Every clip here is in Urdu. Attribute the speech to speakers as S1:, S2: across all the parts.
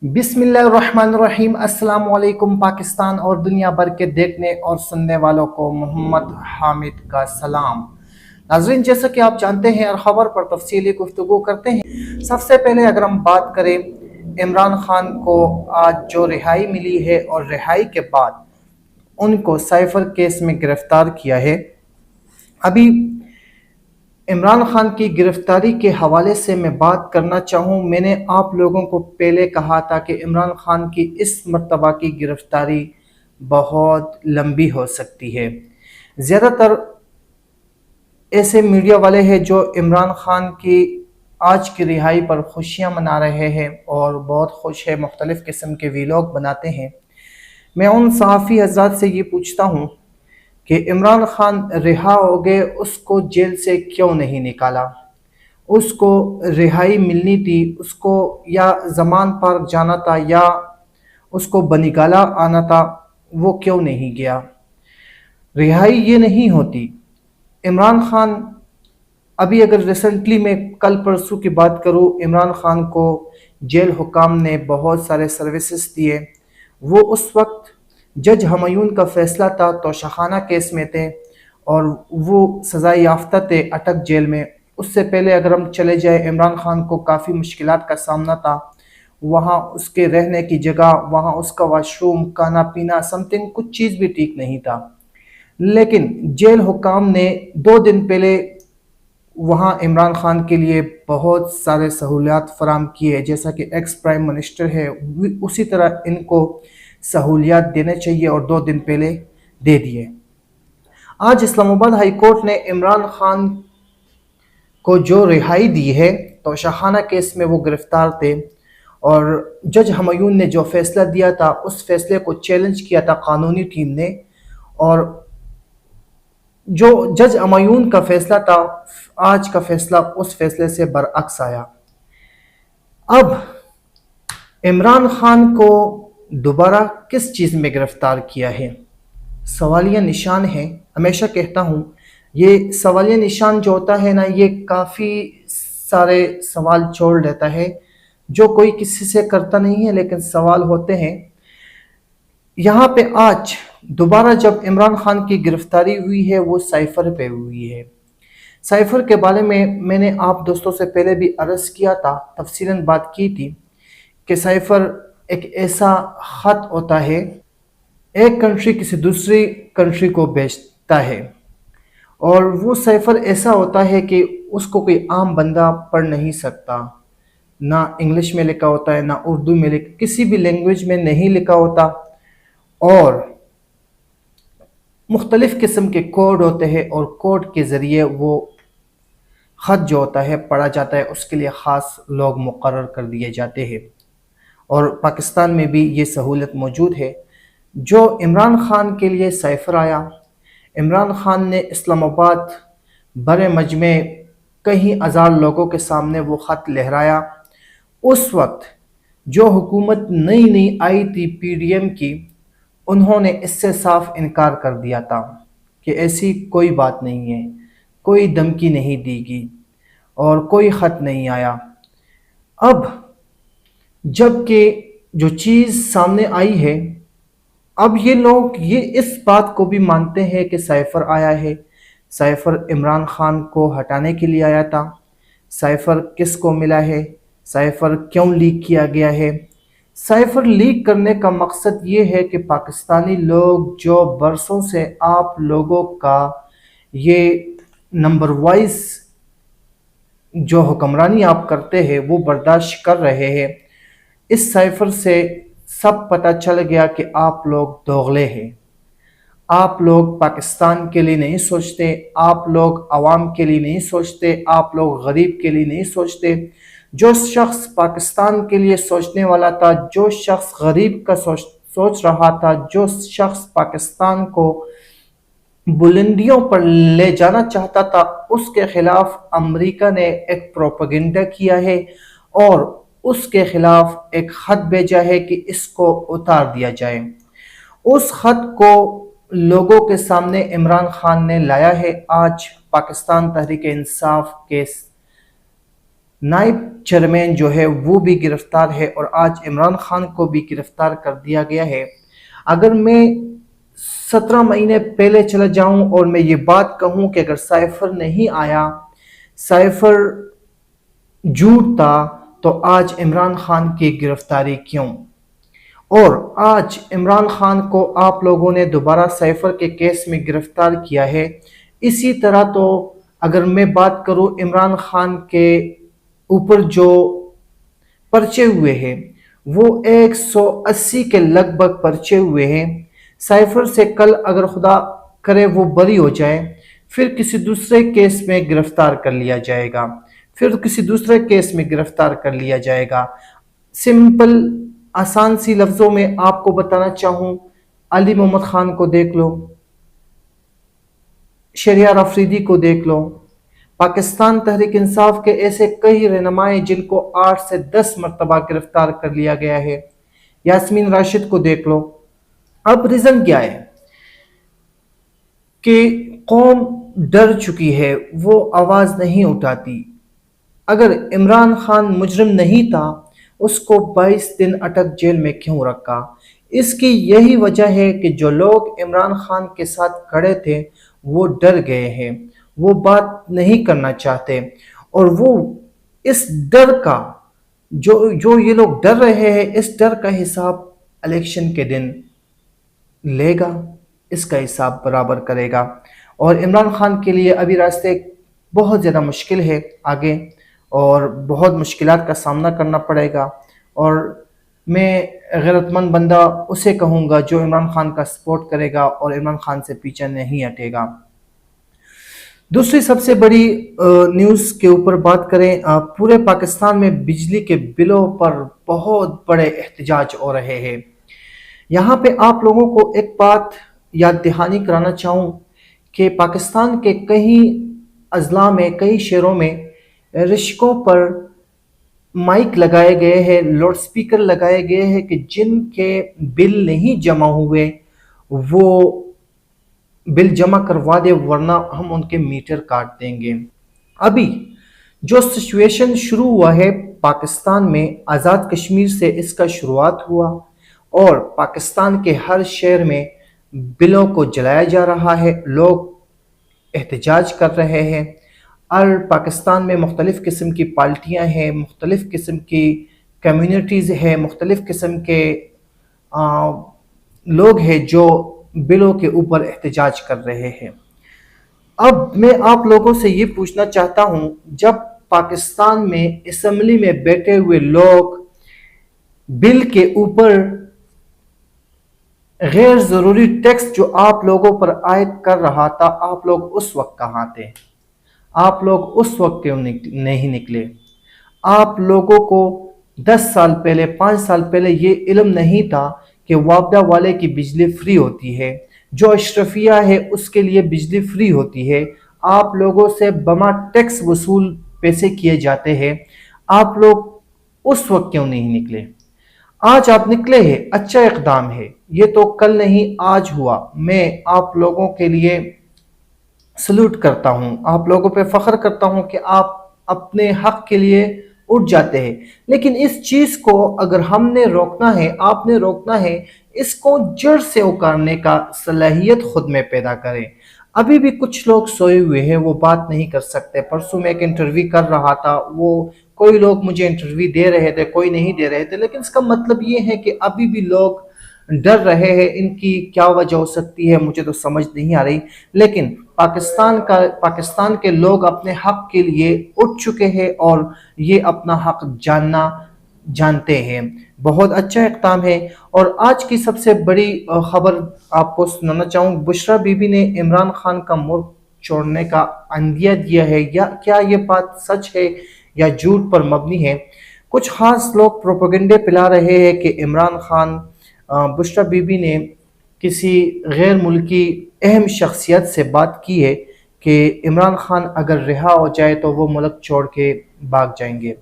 S1: بسم اللہ الرحمن الرحیم۔ السلام علیکم پاکستان اور دنیا بھر کے دیکھنے اور سننے والوں کو محمد حامد کا سلام۔ ناظرین، جیسا کہ آپ جانتے ہیں اور خبر پر تفصیلی گفتگو کرتے ہیں، سب سے پہلے اگر ہم بات کریں عمران خان کو آج جو رہائی ملی ہے اور رہائی کے بعد ان کو سائفر کیس میں گرفتار کیا ہے۔ ابھی عمران خان کی گرفتاری کے حوالے سے میں بات کرنا چاہوں، میں نے آپ لوگوں کو پہلے کہا تھا کہ عمران خان کی اس مرتبہ کی گرفتاری بہت لمبی ہو سکتی ہے۔ زیادہ تر ایسے میڈیا والے ہیں جو عمران خان کی آج کی رہائی پر خوشیاں منا رہے ہیں اور بہت خوش ہے، مختلف قسم کے ویلاگ بناتے ہیں۔ میں ان صحافی حضرات سے یہ پوچھتا ہوں کہ عمران خان رہا ہو گئے، اس کو جیل سے کیوں نہیں نکالا؟ اس کو رہائی ملنی تھی، اس کو یا زمان پارک جانا تھا یا اس کو بنگالہ آنا تھا، وہ کیوں نہیں گیا؟ رہائی یہ نہیں ہوتی۔ عمران خان ابھی اگر ریسنٹلی میں کل پرسوں کی بات کروں، عمران خان کو جیل حکام نے بہت سارے سروسز دیے۔ وہ اس وقت جج ہمایون کا فیصلہ تھا، توشخانہ کیس میں تھے اور وہ سزائے یافتہ تھے اٹک جیل میں۔ اس سے پہلے اگر ہم چلے جائیں، عمران خان کو کافی مشکلات کا سامنا تھا۔ وہاں اس کے رہنے کی جگہ، وہاں اس کا واش روم، کھانا پینا، سم تھنگ کچھ چیز بھی ٹھیک نہیں تھا۔ لیکن جیل حکام نے 2 دن پہلے وہاں عمران خان کے لیے بہت سارے سہولیات فراہم کیے، جیسا کہ ایکس پرائم منسٹر ہے، اسی طرح ان کو سہولیات دینے چاہیے اور 2 دن پہلے دے دیے۔ آج اسلام آباد ہائی کورٹ نے عمران خان کو جو رہائی دی ہے، توشخانہ کیس میں وہ گرفتار تھے اور جج ہمایون نے جو فیصلہ دیا تھا اس فیصلے کو چیلنج کیا تھا قانونی ٹیم نے، اور جو جج ہمایون کا فیصلہ تھا، آج کا فیصلہ اس فیصلے سے برعکس آیا۔ اب عمران خان کو دوبارہ کس چیز میں گرفتار کیا ہے؟ سوالیہ نشان ہے۔ ہمیشہ کہتا ہوں یہ سوالیہ نشان جو ہوتا ہے نا، یہ کافی سارے سوال چھوڑ دیتا ہے، جو کوئی کسی سے کرتا نہیں ہے لیکن سوال ہوتے ہیں۔ یہاں پہ آج دوبارہ جب عمران خان کی گرفتاری ہوئی ہے، وہ سائفر پہ ہوئی ہے۔ سائفر کے بارے میں نے آپ دوستوں سے پہلے بھی عرض کیا تھا، تفصیلاً بات کی تھی کہ سائفر ایک ایسا خط ہوتا ہے، ایک کنٹری کسی دوسری کنٹری کو بیچتا ہے، اور وہ سائفر ایسا ہوتا ہے کہ اس کو کوئی عام بندہ پڑھ نہیں سکتا۔ نہ انگلش میں لکھا ہوتا ہے، نہ اردو میں کسی بھی لینگویج میں نہیں لکھا ہوتا، اور مختلف قسم کے کوڈ ہوتے ہیں، اور کوڈ کے ذریعے وہ خط جو ہوتا ہے پڑھا جاتا ہے۔ اس کے لیے خاص لوگ مقرر کر دیے جاتے ہیں، اور پاکستان میں بھی یہ سہولت موجود ہے۔ جو عمران خان کے لیے سائفر آیا، عمران خان نے اسلام آباد بڑے مجمع کئی ہزار لوگوں کے سامنے وہ خط لہرایا۔ اس وقت جو حکومت نئی آئی تھی پی ڈی ایم کی، انہوں نے اس سے صاف انکار کر دیا تھا کہ ایسی کوئی بات نہیں ہے، کوئی دھمکی نہیں دی گئی اور کوئی خط نہیں آیا۔ اب جب کہ جو چیز سامنے آئی ہے، اب یہ لوگ یہ اس بات کو بھی مانتے ہیں کہ سائفر آیا ہے۔ سائفر عمران خان کو ہٹانے کے لیے آیا تھا۔ سائفر کس کو ملا ہے؟ سائفر کیوں لیک کیا گیا ہے؟ سائفر لیک کرنے کا مقصد یہ ہے کہ پاکستانی لوگ جو برسوں سے آپ لوگوں کا یہ نمبر وائز جو حکمرانی آپ کرتے ہیں وہ برداشت کر رہے ہیں، اس سائفر سے سب پتہ چل گیا کہ آپ لوگ دوغلے ہیں، آپ لوگ پاکستان کے لیے نہیں سوچتے، آپ لوگ عوام کے لیے نہیں سوچتے، آپ لوگ غریب کے لیے نہیں سوچتے۔ جو شخص پاکستان کے لیے سوچنے والا تھا، جو شخص غریب کا سوچ رہا تھا، جو شخص پاکستان کو بلندیوں پر لے جانا چاہتا تھا، اس کے خلاف امریکہ نے ایک پروپیگنڈا کیا ہے اور اس کے خلاف ایک خط بھیجا ہے کہ اس کو اتار دیا جائے۔ اس خط کو لوگوں کے سامنے عمران خان نے لایا ہے۔ آج پاکستان تحریک انصاف کے نائب چیئرمین جو ہے وہ بھی گرفتار ہے، اور آج عمران خان کو بھی گرفتار کر دیا گیا ہے۔ اگر میں 17 مہینے پہلے چلا جاؤں اور میں یہ بات کہوں کہ اگر سائفر نہیں آیا، سائفر جھوٹ تھا، تو آج عمران خان کی گرفتاری کیوں؟ اور آج عمران خان کو آپ لوگوں نے دوبارہ سائفر کے کیس میں گرفتار کیا ہے۔ اسی طرح تو اگر میں بات کروں عمران خان کے اوپر جو پرچے ہوئے ہیں وہ 180 کے لگ بھگ پرچے ہوئے ہیں۔ سائفر سے کل اگر خدا کرے وہ بری ہو جائے، پھر کسی دوسرے کیس میں گرفتار کر لیا جائے گا، پھر کسی دوسرے کیس میں گرفتار کر لیا جائے گا۔ سمپل آسان سی لفظوں میں آپ کو بتانا چاہوں، علی محمد خان کو دیکھ لو، شہریار افریدی کو دیکھ لو، پاکستان تحریک انصاف کے ایسے کئی رہنمائے جن کو 8 سے 10 مرتبہ گرفتار کر لیا گیا ہے۔ یاسمین راشد کو دیکھ لو۔ اب ریزن کیا ہے کہ قوم ڈر چکی ہے، وہ آواز نہیں اٹھاتی۔ اگر عمران خان مجرم نہیں تھا، اس کو 22 دن اٹک جیل میں کیوں رکھا؟ اس کی یہی وجہ ہے کہ جو لوگ عمران خان کے ساتھ کھڑے تھے وہ ڈر گئے ہیں، وہ بات نہیں کرنا چاہتے، اور وہ اس ڈر کا جو یہ لوگ ڈر رہے ہیں، اس ڈر کا حساب الیکشن کے دن لے گا، اس کا حساب برابر کرے گا۔ اور عمران خان کے لیے ابھی راستے بہت زیادہ مشکل ہے آگے، اور بہت مشکلات کا سامنا کرنا پڑے گا، اور میں غیرت مند بندہ اسے کہوں گا جو عمران خان کا سپورٹ کرے گا اور عمران خان سے پیچھے نہیں ہٹے گا۔ دوسری سب سے بڑی نیوز کے اوپر بات کریں، پورے پاکستان میں بجلی کے بلوں پر بہت بڑے احتجاج ہو رہے ہیں۔ یہاں پہ آپ لوگوں کو ایک بات یاد دہانی کرانا چاہوں کہ پاکستان کے کئی اضلاع میں، کئی شہروں میں رشکوں پر مائک لگائے گئے ہیں، لاؤڈ سپیکر لگائے گئے ہیں کہ جن کے بل نہیں جمع ہوئے وہ بل جمع کروا دے، ورنہ ہم ان کے میٹر کاٹ دیں گے۔ ابھی جو سچویشن شروع ہوا ہے پاکستان میں، آزاد کشمیر سے اس کا شروعات ہوا، اور پاکستان کے ہر شہر میں بلوں کو جلایا جا رہا ہے، لوگ احتجاج کر رہے ہیں۔ اور پاکستان میں مختلف قسم کی پارٹیاں ہیں، مختلف قسم کی کمیونٹیز ہیں، مختلف قسم کے لوگ ہیں جو بلوں کے اوپر احتجاج کر رہے ہیں۔ اب میں آپ لوگوں سے یہ پوچھنا چاہتا ہوں، جب پاکستان میں اسمبلی میں بیٹھے ہوئے لوگ بل کے اوپر غیر ضروری ٹیکس جو آپ لوگوں پر عائد کر رہا تھا، آپ لوگ اس وقت کہاں تھے؟ آپ لوگ اس وقت کیوں نہیں نکلے؟ آپ لوگوں کو 10 سال پہلے، 5 سال پہلے یہ علم نہیں تھا کہ وابڈہ والے کی بجلی فری ہوتی ہے، جو اشرفیہ ہے اس کے لیے بجلی فری ہوتی ہے۔ آپ لوگوں سے بما ٹیکس وصول پیسے کیے جاتے ہیں، آپ لوگ اس وقت کیوں نہیں نکلے؟ آج آپ نکلے ہیں، اچھا اقدام ہے، یہ تو کل نہیں آج ہوا۔ میں آپ لوگوں کے لیے سلوٹ کرتا ہوں، آپ لوگوں پہ فخر کرتا ہوں کہ آپ اپنے حق کے لیے اٹھ جاتے ہیں۔ لیکن اس چیز کو اگر ہم نے روکنا ہے، آپ نے روکنا ہے، اس کو جڑ سے اکھاڑنے کا صلاحیت خود میں پیدا کریں۔ ابھی بھی کچھ لوگ سوئے ہوئے ہیں، وہ بات نہیں کر سکتے۔ پرسوں میں ایک انٹرویو کر رہا تھا، وہ کوئی لوگ مجھے انٹرویو دے رہے تھے، کوئی نہیں دے رہے تھے، لیکن اس کا مطلب یہ ہے کہ ابھی بھی لوگ ڈر رہے ہیں۔ ان کی کیا وجہ ہو سکتی ہے مجھے تو سمجھ نہیں آ رہی، لیکن پاکستان کے لوگ اپنے حق کے لیے اٹھ چکے ہیں، اور یہ اپنا حق جانتے ہیں۔ بہت اچھا اقدام ہے۔ اور آج کی سب سے بڑی خبر آپ کو سنانا چاہوں، بشرا بی بی نے عمران خان کا ملک چھوڑنے کا عندیہ دیا ہے، یا کیا یہ بات سچ ہے یا جھوٹ پر مبنی ہے؟ کچھ خاص لوگ پروپیگنڈے پلا رہے ہیں کہ عمران خان، بشرا بی بی نے کسی غیر ملکی اہم شخصیت سے بات کی ہے کہ عمران خان اگر رہا ہو جائے تو وہ ملک چھوڑ کے بھاگ جائیں گے۔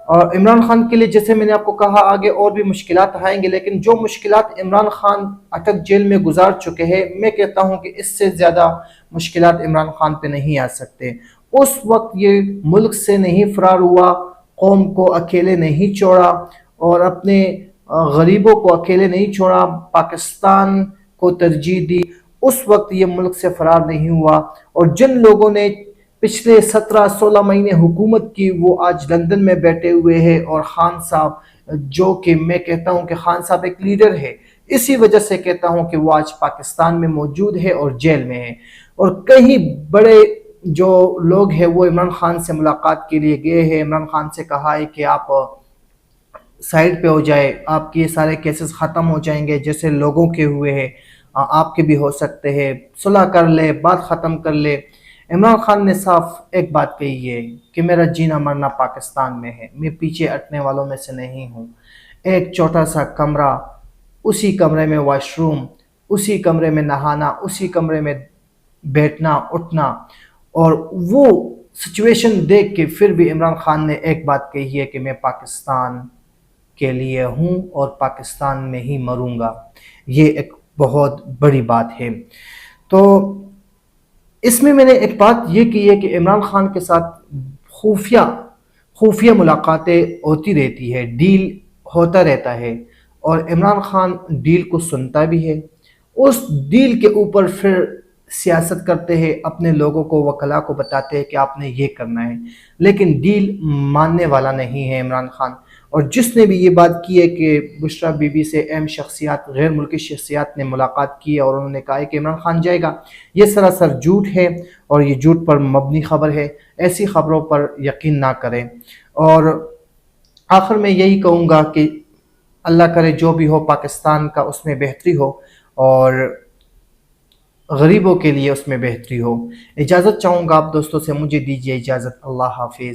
S1: اور عمران خان کے لیے جیسے میں نے آپ کو کہا آگے اور بھی مشکلات آئیں گے، لیکن جو مشکلات عمران خان اٹک جیل میں گزار چکے ہیں، میں کہتا ہوں کہ اس سے زیادہ مشکلات عمران خان پہ نہیں آ سکتے۔ اس وقت یہ ملک سے نہیں فرار ہوا، قوم کو اکیلے نہیں چھوڑا اور اپنے غریبوں کو اکیلے نہیں چھوڑا، پاکستان کو ترجیح دی، اس وقت یہ ملک سے فرار نہیں ہوا۔ اور جن لوگوں نے پچھلے 17-16 مہینے حکومت کی وہ آج لندن میں بیٹھے ہوئے ہیں، اور خان صاحب جو کہ میں کہتا ہوں کہ خان صاحب ایک لیڈر ہے، اسی وجہ سے کہتا ہوں کہ وہ آج پاکستان میں موجود ہے اور جیل میں ہے۔ اور کئی بڑے جو لوگ ہیں وہ عمران خان سے ملاقات کے لیے گئے ہیں، عمران خان سے کہا ہے کہ آپ سائیڈ پہ ہو جائے، آپ کے سارے کیسز ختم ہو جائیں گے، جیسے لوگوں کے ہوئے ہیں آپ کے بھی ہو سکتے ہیں، صلح کر لے، بات ختم کر لے۔ عمران خان نے صاف ایک بات کہی ہے کہ میرا جینا مرنا پاکستان میں ہے، میں پیچھے ہٹنے والوں میں سے نہیں ہوں۔ ایک چھوٹا سا کمرہ، اسی کمرے میں واش روم، اسی کمرے میں نہانا، اسی کمرے میں بیٹھنا اٹھنا، اور وہ سچویشن دیکھ کے پھر بھی عمران خان نے ایک بات کہی ہے کہ میں پاکستان کے لیے ہوں اور پاکستان میں ہی مروں گا۔ یہ ایک بہت بڑی بات ہے۔ تو اس میں نے ایک بات یہ کی ہے کہ عمران خان کے ساتھ خفیہ ملاقاتیں ہوتی رہتی ہے، ڈیل ہوتا رہتا ہے، اور عمران خان ڈیل کو سنتا بھی ہے، اس ڈیل کے اوپر پھر سیاست کرتے ہیں، اپنے لوگوں کو وکلاء کو بتاتے ہیں کہ آپ نے یہ کرنا ہے، لیکن ڈیل ماننے والا نہیں ہے عمران خان۔ اور جس نے بھی یہ بات کی ہے کہ بشریٰ بی بی سے اہم شخصیات، غیر ملکی شخصیات نے ملاقات کی ہے اور انہوں نے کہا ہے کہ عمران خان جائے گا، یہ سراسر جھوٹ ہے اور یہ جھوٹ پر مبنی خبر ہے، ایسی خبروں پر یقین نہ کریں۔ اور آخر میں یہی کہوں گا کہ اللہ کرے جو بھی ہو پاکستان کا اس میں بہتری ہو، اور غریبوں کے لیے اس میں بہتری ہو۔ اجازت چاہوں گا آپ دوستوں سے، مجھے دیجیے اجازت، اللہ حافظ۔